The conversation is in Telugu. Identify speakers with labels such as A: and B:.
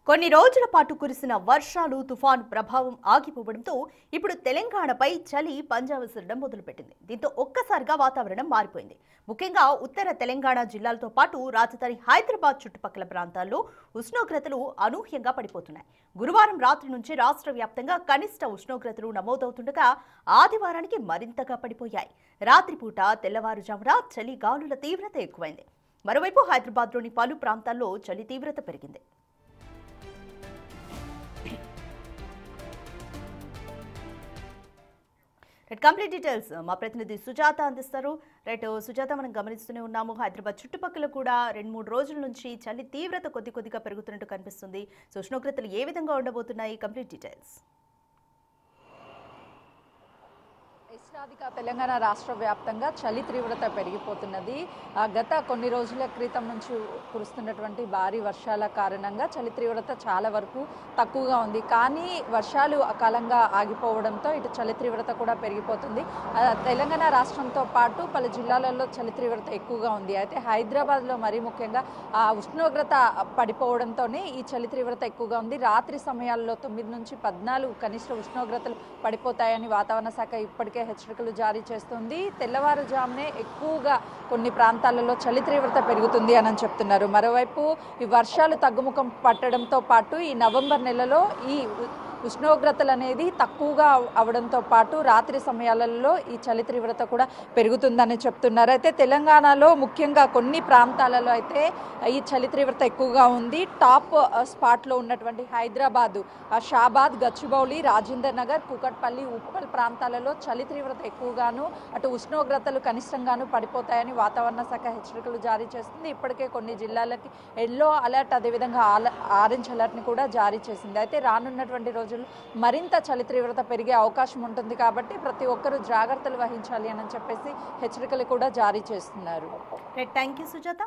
A: కొన్ని రోజుల పాటు కురిసిన వర్షాలు తుఫాను ప్రభావం ఆగిపోవడంతో ఇప్పుడు తెలంగాణపై చలి పంజా విసరడం మొదలుపెట్టింది. దీంతో ఒక్కసారిగా వాతావరణం మారిపోయింది. ముఖ్యంగా ఉత్తర తెలంగాణ జిల్లాలతో పాటు రాజధాని హైదరాబాద్ చుట్టుపక్కల ప్రాంతాల్లో ఉష్ణోగ్రతలు అనూహ్యంగా పడిపోతున్నాయి. గురువారం రాత్రి నుంచి రాష్ట్ర వ్యాప్తంగా కనిష్ట ఉష్ణోగ్రతలు నమోదవుతుండగా ఆదివారానికి మరింతగా పడిపోయాయి. రాత్రిపూట తెల్లవారుజామున చలి గాలుల తీవ్రత ఎక్కువైంది. మరోవైపు హైదరాబాద్లోని పలు ప్రాంతాల్లో చలి తీవ్రత పెరిగింది. కంప్లీట్ డీటెయిల్స్ మా ప్రతినిధి సుజాత అందిస్తారు. సుజాత, మనం గమనిస్తూనే ఉన్నాము, హైదరాబాద్ చుట్టుపక్కల కూడా 2-3 రోజుల నుంచి చలి తీవ్రత కొద్దిగా పెరుగుతున్నట్టు కనిపిస్తుంది. ఉష్ణోగ్రతలు ఏ విధంగా ఉండబోతున్నాయి? Complete details.
B: దక్షిణాదిగా తెలంగాణ రాష్ట్ర వ్యాప్తంగా చలి తీవ్రత పెరిగిపోతున్నది. గత కొన్ని రోజుల క్రితం నుంచి కురుస్తున్నటువంటి భారీ వర్షాల కారణంగా చలి తీవ్రత చాలా వరకు తక్కువగా ఉంది. కానీ వర్షాలు అకాలంగా ఆగిపోవడంతో ఇటు చలి తీవ్రత కూడా పెరిగిపోతుంది. తెలంగాణ రాష్ట్రంతో పాటు పలు జిల్లాలలో చలి తీవ్రత ఎక్కువగా ఉంది. అయితే హైదరాబాద్లో మరీ ముఖ్యంగా ఉష్ణోగ్రత పడిపోవడంతోనే ఈ చలి తీవ్రత ఎక్కువగా ఉంది. రాత్రి సమయాల్లో 9 నుంచి 14 కనిష్ట ఉష్ణోగ్రతలు పడిపోతాయని వాతావరణ శాఖ ఇప్పటికే హెచ్చరికలు జారీ చేస్తుంది. తెల్లవారుజామునే ఎక్కువగా కొన్ని ప్రాంతాలలో చలి తీవ్రత పెరుగుతుంది అని చెప్తున్నారు. మరోవైపు ఈ వర్షాలు తగ్గుముఖం పట్టడంతో పాటు ఈ నవంబర్ నెలలో ఈ ఉష్ణోగ్రతలు అనేది తక్కువగా అవడంతో పాటు రాత్రి సమయాలలో ఈ చలి తీవ్రత కూడా పెరుగుతుందని చెప్తున్నారు. అయితే తెలంగాణలో ముఖ్యంగా కొన్ని ప్రాంతాలలో అయితే ఈ చలి తీవ్రత ఎక్కువగా ఉంది. టాప్ స్పాట్లో ఉన్నటువంటి హైదరాబాదు, షాబాద్, గచ్చిబౌలి, రాజేందర్ నగర్, కూకట్పల్లి, ఉప్పల్ ప్రాంతాలలో చలి తీవ్రత ఎక్కువగాను, అటు ఉష్ణోగ్రతలు కనిష్టంగాను పడిపోతాయని వాతావరణ శాఖ హెచ్చరికలు జారీ చేస్తుంది. ఇప్పటికే కొన్ని జిల్లాలకి ఎల్లో అలర్ట్, అదేవిధంగా ఆరెంజ్ అలర్ట్ని కూడా జారీ చేసింది. అయితే రానున్నటువంటి రోజు మరింత చలి తీవ్రత పెరిగే అవకాశం ఉంటుంది కాబట్టి ప్రతి ఒక్కరూ జాగ్రత్తలు వహించాలి అని చెప్పేసి హెచ్చరికలు కూడా జారీ చేస్తున్నారు.
A: Thank you Sujatha.